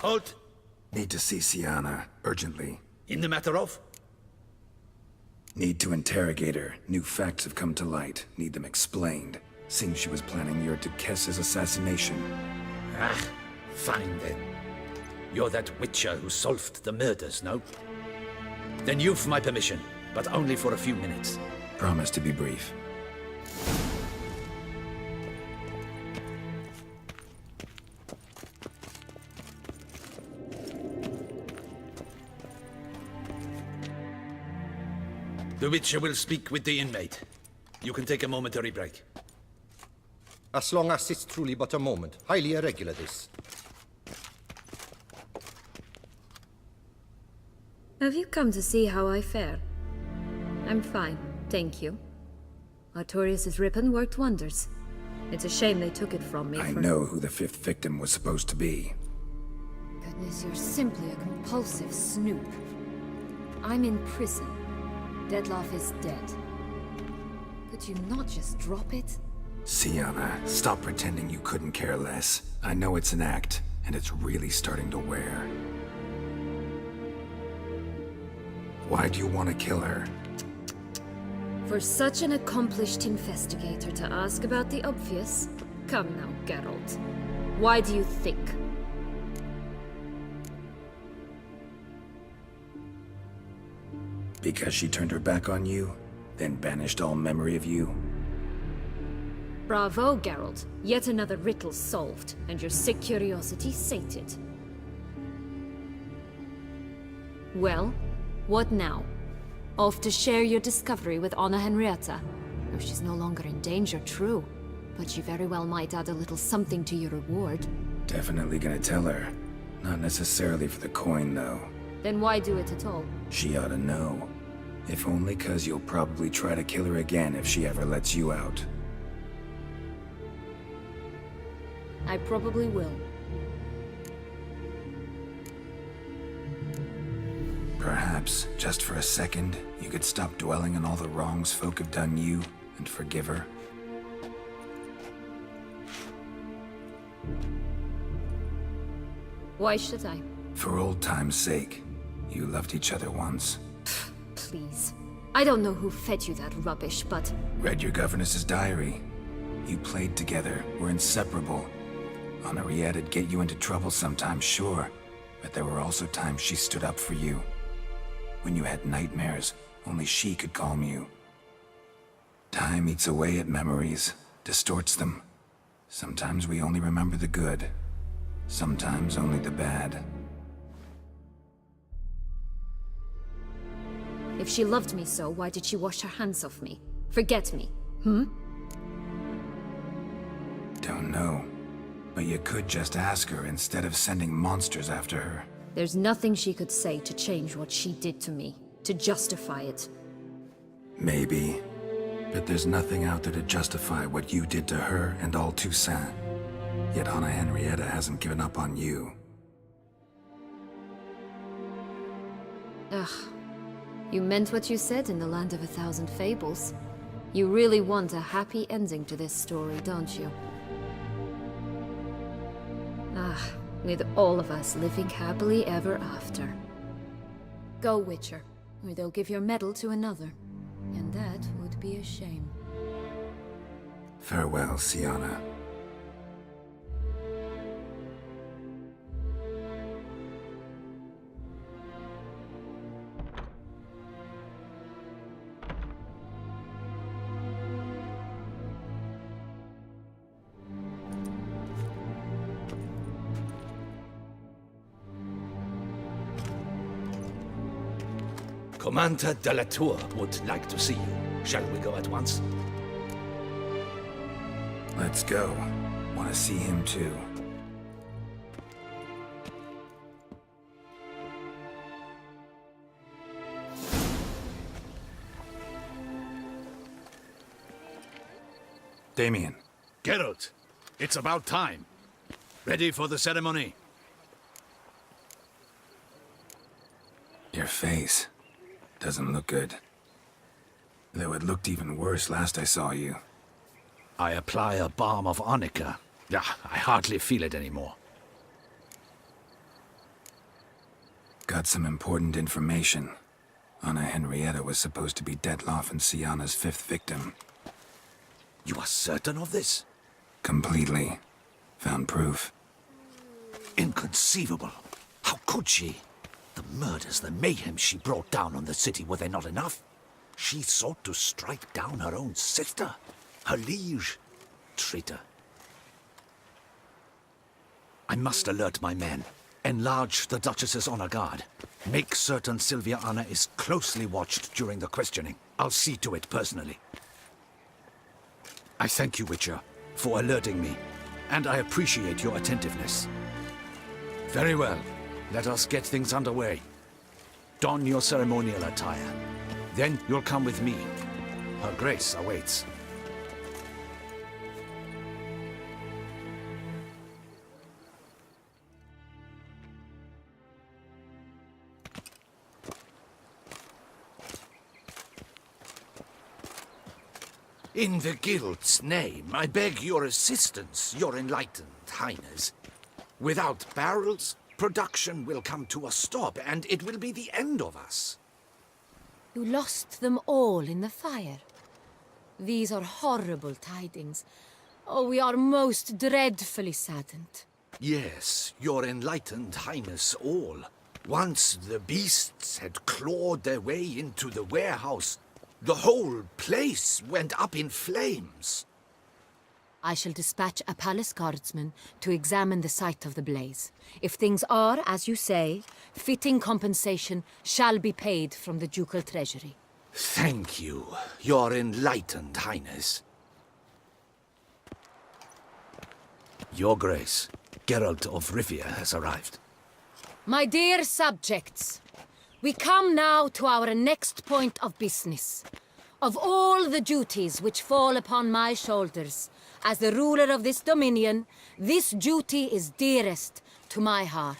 Halt! Need to see Syanna, urgently. In the matter of? Need to interrogate her. New facts have come to light. Need them explained. Seems she was planning your Duquesse's assassination. Ah, fine then. You're that witcher who solved the murders, no? Then you've my permission, but only for a few minutes. Promise to be brief. The Witcher will speak with the inmate. You can take a momentary break. As long as it's truly but a moment. Highly irregular, this. Have you come to see how I fare? I'm fine, thank you. Artorius' ribbon worked wonders. It's a shame they took it from me. I know who the fifth victim was supposed to be. Goodness, you're simply a compulsive snoop. I'm in prison. Dettlaff is dead. Could you not just drop it? Syanna, stop pretending you couldn't care less. I know it's an act, and it's really starting to wear. Why do you want to kill her? For such an accomplished investigator to ask about the obvious? Come now, Geralt. Why do you think? Because she turned her back on you, then banished all memory of you? Bravo, Geralt. Yet another riddle solved, and your sick curiosity sated. Well, what now? Off to share your discovery with Anna Henrietta? Oh, she's no longer in danger, true. But she very well might add a little something to your reward. Definitely gonna tell her. Not necessarily for the coin, though. Then why do it at all? She ought to know. If only 'cause you'll probably try to kill her again if she ever lets you out. I probably will. Perhaps, just for a second, you could stop dwelling on all the wrongs folk have done you, and forgive her. Why should I? For old time's sake. You loved each other once. Please. I don't know who fed you that rubbish, but... Read your governess's diary. You played together, were inseparable. Henriette'd get you into trouble sometimes, sure. But there were also times she stood up for you. When you had nightmares, only she could calm you. Time eats away at memories, distorts them. Sometimes we only remember the good. Sometimes only the bad. If she loved me so, why did she wash her hands off me? Forget me, Don't know. But you could just ask her instead of sending monsters after her. There's nothing she could say to change what she did to me, to justify it. Maybe. But there's nothing out there to justify what you did to her and all Toussaint. Yet Anna Henrietta hasn't given up on you. Ugh. You meant what you said in the Land of a Thousand Fables. You really want a happy ending to this story, don't you? Ah, with all of us living happily ever after. Go, Witcher, or they'll give your medal to another. And that would be a shame. Farewell, Syanna. Commander de la Tour would like to see you. Shall we go at once? Let's go. Want to see him too. Damien. Geralt, it's about time. Ready for the ceremony? Your face doesn't look good. Though it looked even worse last I saw you. I apply a balm of arnica. Yeah, I hardly feel it anymore. Got some important information. Anna Henrietta was supposed to be Detloff and Syanna's 5th victim. You are certain of this? Completely. Found proof. Inconceivable. How could she? The murders, the mayhem she brought down on the city, were they not enough? She sought to strike down her own sister, her liege. Traitor. I must alert my men. Enlarge the Duchess's honor guard. Make certain Sylvia Anna is closely watched during the questioning. I'll see to it personally. I thank you, Witcher, for alerting me, and I appreciate your attentiveness. Very well. Let us get things underway. Don your ceremonial attire. Then you'll come with me. Her Grace awaits. In the Guild's name, I beg your assistance, your enlightened highness. Without barrels, production will come to a stop, and it will be the end of us. You lost them all in the fire. These are horrible tidings. Oh, we are most dreadfully saddened. Yes, your enlightened highness all. Once the beasts had clawed their way into the warehouse, the whole place went up in flames. I shall dispatch a palace guardsman to examine the site of the blaze. If things are, as you say, fitting compensation shall be paid from the ducal treasury. Thank you, your enlightened highness. Your Grace, Geralt of Rivia has arrived. My dear subjects, we come now to our next point of business. Of all the duties which fall upon my shoulders, as the ruler of this dominion, this duty is dearest to my heart.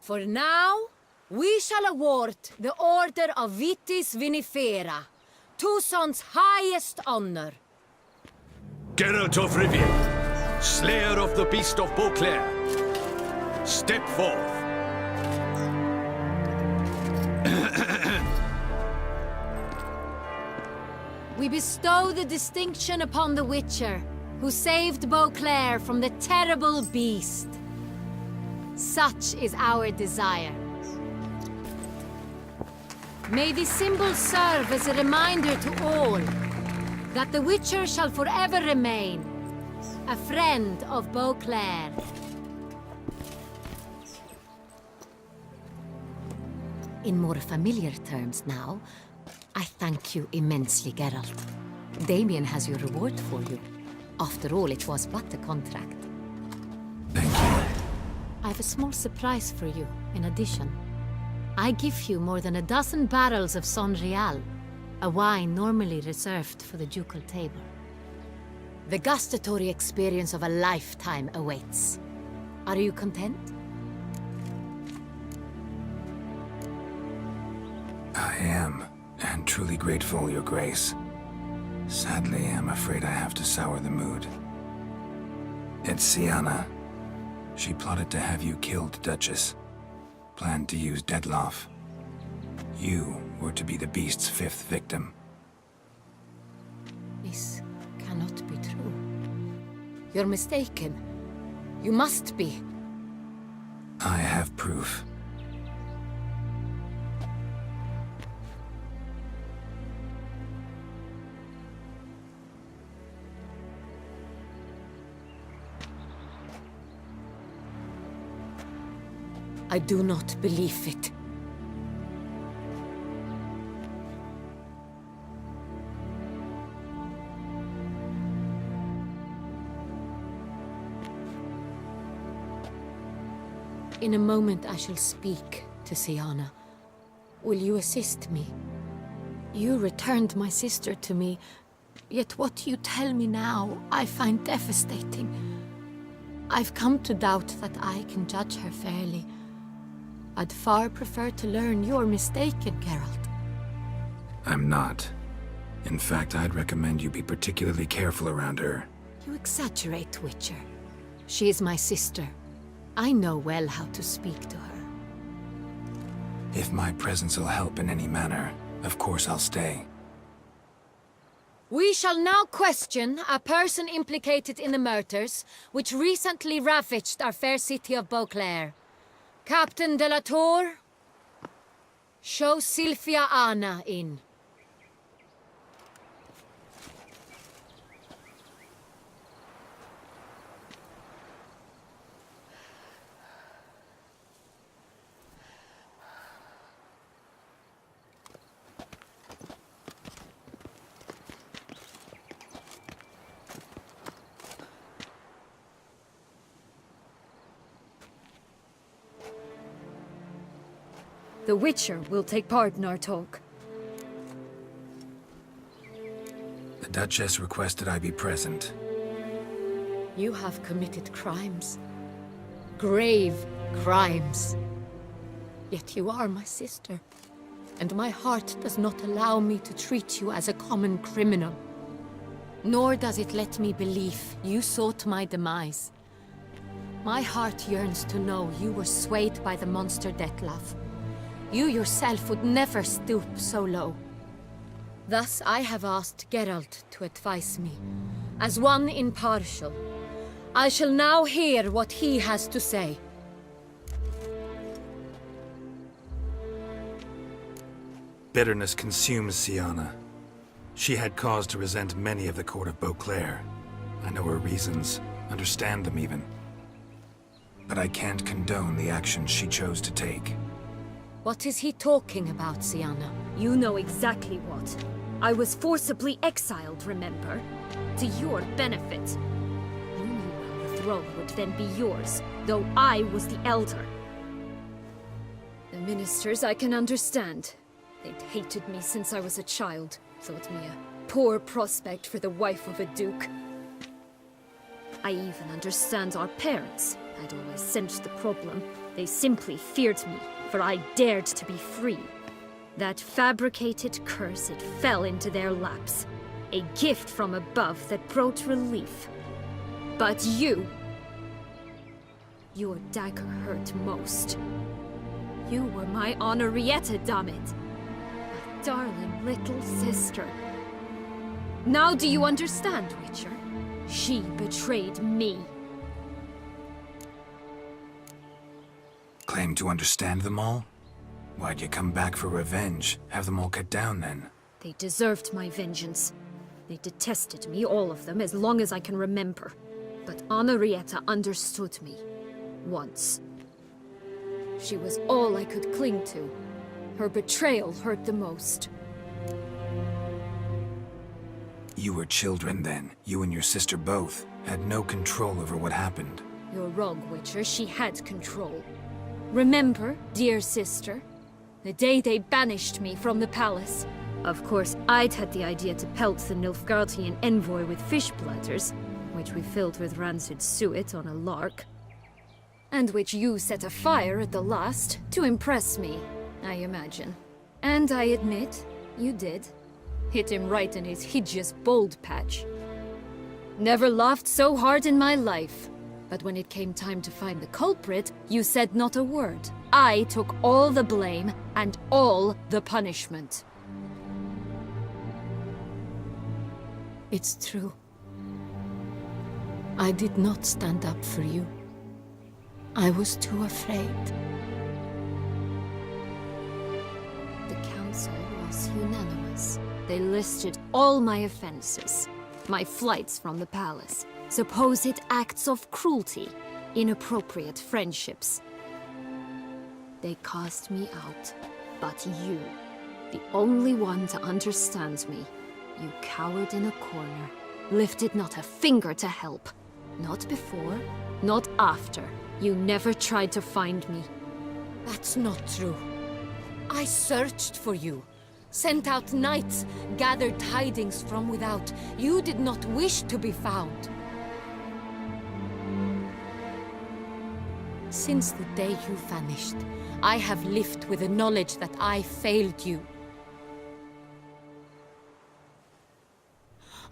For now, we shall award the Order of Vitis Vinifera, Tucson's highest honor. Geralt of Rivia, slayer of the beast of Beauclair, step forth. We bestow the distinction upon the Witcher, who saved Beauclair from the terrible beast. Such is our desire. May this symbol serve as a reminder to all that the Witcher shall forever remain a friend of Beauclair. In more familiar terms now, I thank you immensely, Geralt. Damien has your reward for you. After all, it was but a contract. Thank you. I have a small surprise for you, in addition. I give you more than a dozen barrels of Son Real, a wine normally reserved for the ducal table. The gustatory experience of a lifetime awaits. Are you content? I am, and truly grateful, Your Grace. Sadly, I'm afraid I have to sour the mood. It's Syanna. She plotted to have you killed, Duchess. Planned to use Detloff. You were to be the beast's 5th victim. This cannot be true. You're mistaken. You must be. I have proof. I do not believe it. In a moment I shall speak to Syanna. Will you assist me? You returned my sister to me, yet what you tell me now I find devastating. I've come to doubt that I can judge her fairly. I'd far prefer to learn you're mistaken, Geralt. I'm not. In fact, I'd recommend you be particularly careful around her. You exaggerate, Witcher. She is my sister. I know well how to speak to her. If my presence will help in any manner, of course I'll stay. We shall now question a person implicated in the murders which recently ravaged our fair city of Beauclair. Captain de la Tour, show Syanna in. The Witcher will take part in our talk. The Duchess requested I be present. You have committed crimes. Grave crimes. Yet you are my sister, and my heart does not allow me to treat you as a common criminal. Nor does it let me believe you sought my demise. My heart yearns to know you were swayed by the monster Dettlaff. You yourself would never stoop so low. Thus I have asked Geralt to advise me, as one impartial. I shall now hear what he has to say. Bitterness consumes Syanna. She had cause to resent many of the court of Beauclair. I know her reasons, understand them even. But I can't condone the actions she chose to take. What is he talking about, Syanna? You know exactly what. I was forcibly exiled, remember? To your benefit. You knew well the throne would then be yours, though I was the elder. The ministers I can understand. They'd hated me since I was a child. Thought me a poor prospect for the wife of a duke. I even understand our parents. I'd always sensed the problem. They simply feared me, for I dared to be free. That fabricated curse, it fell into their laps. A gift from above that brought relief. But you... Your dagger hurt most. You were my Henrietta, dammit. My darling little sister. Now do you understand, Witcher? She betrayed me. Claim to understand them all? Why'd you come back for revenge? Have them all cut down then? They deserved my vengeance. They detested me, all of them, as long as I can remember. But Henrietta understood me. Once. She was all I could cling to. Her betrayal hurt the most. You were children then. You and your sister both had no control over what happened. You're wrong, Witcher. She had control. Remember, dear sister? The day they banished me from the palace. Of course, I'd had the idea to pelt the Nilfgaardian envoy with fish bladders, which we filled with rancid suet on a lark. And which you set afire at the last, to impress me, I imagine. And I admit, you did. Hit him right in his hideous bald patch. Never laughed so hard in my life. But when it came time to find the culprit, you said not a word. I took all the blame and all the punishment. It's true. I did not stand up for you. I was too afraid. The council was unanimous. They listed all my offenses. My flights from the palace. Supposed acts of cruelty. Inappropriate friendships. They cast me out. But you, the only one to understand me, you cowered in a corner. Lifted not a finger to help. Not before, not after. You never tried to find me. That's not true. I searched for you. Sent out knights, gathered tidings from without. You did not wish to be found. Since the day you vanished, I have lived with the knowledge that I failed you.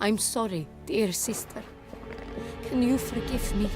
I'm sorry, dear sister. Can you forgive me?